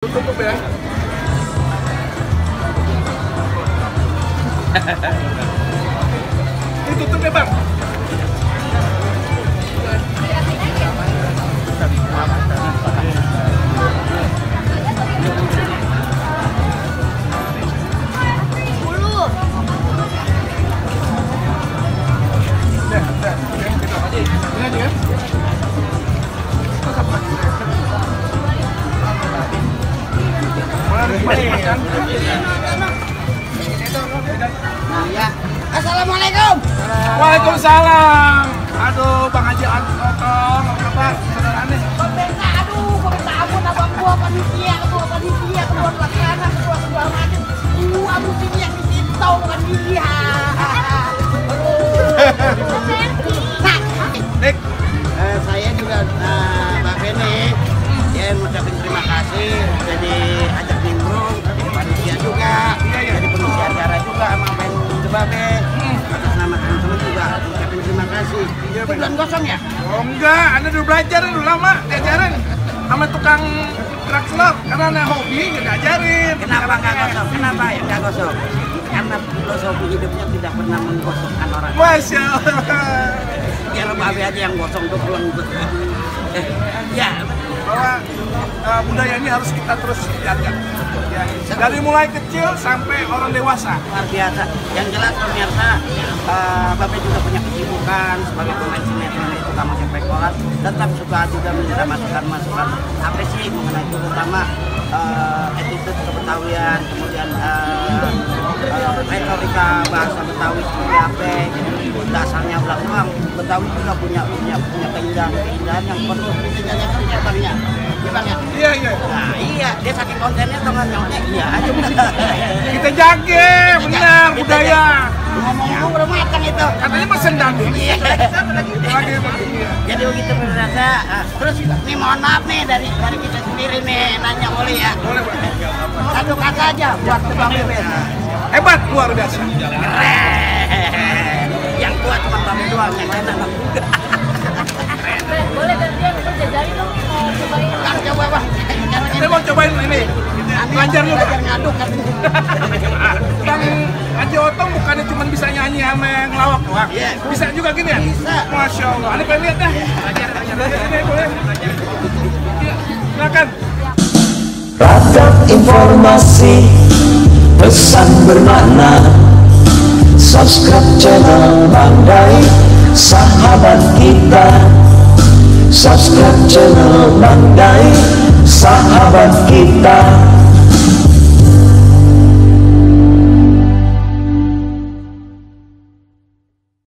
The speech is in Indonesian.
Tutup ya. Ini tutup ya, Bang. Assalamualaikum. Waalaikumsalam. Aduh, Bang Haji Otong, apa saudara aneh? Pemerintah ampun abang gua panitia, ketua pelaksana, ketua segala macam. Gua mesti yang di situ bukan dia. Dik, Saya juga Mbak Feni, dia mengucapkan terima kasih jadi ajak nimbrung, jadi panitia juga, jadi pengisi acara juga sama Ben Babe. Atas nama teman-teman juga mengucapkan terima kasih. Itu bulan kosong ya? oh enggak, Anda udah belajar dulu lama diajarin sama tukang kerak telur karena anak hobi nggak diajarin. Kenapa nggak gosok? Kenapa ya nggak gosok? Karena filosofi hidupnya tidak pernah menggosokkan orang. Masya Allah. Biar Babe aja yang gosong tuh pulang. Ya. Bahwa budaya ini harus kita terus jaga. Ya, dari mulai kecil sampai orang dewasa. Luar biasa. Yang jelas pemirsa, Babe juga punya kesibukan sebagai pemain sinetron itu kamu sampai kolat. Tetap suka juga minta masukan-masukan. Apa sih mengenai terutama attitude kebetawian, kemudian retorika bahasa Betawi seperti apa. Dasarnya belakang Betawi juga punya keindahan yang perlu kita jaga Bang ya. Iya Bang ya. Iya, iya. Nah iya, dia saking kontennya tengah nyawanya iya aja. Kita jaga, benar budaya. Ngomong-ngomong udah makan itu. Katanya mesen dangdut. Iya. Lagi iya. Jadi begitu pemirsa. Terus nih mohon maaf nih dari kita sendiri nih nanya boleh ya. Boleh, boleh. Satu kata aja buat Bang Beben. Hebat, luar biasa. Keren. Yang tua cuma Bang doang, yang lain anak muda. Boleh gantian kita jajarin dong, mau cobain. Bang coba Bang. Kita mau cobain ini. Belajar dulu. Belajar ngaduk kan. Bang Haji Otong bukannya cuma bisa nyanyi sama ngelawak doang. Iya. Bisa juga gini ya? Bisa. Masya Allah. Ini pengen lihat dah. Ini boleh. Iya, silakan. Ragam informasi, pesan bermakna. Subscribe channel Bandai, sahabat kita. Subscribe channel Bandai, sahabat kita.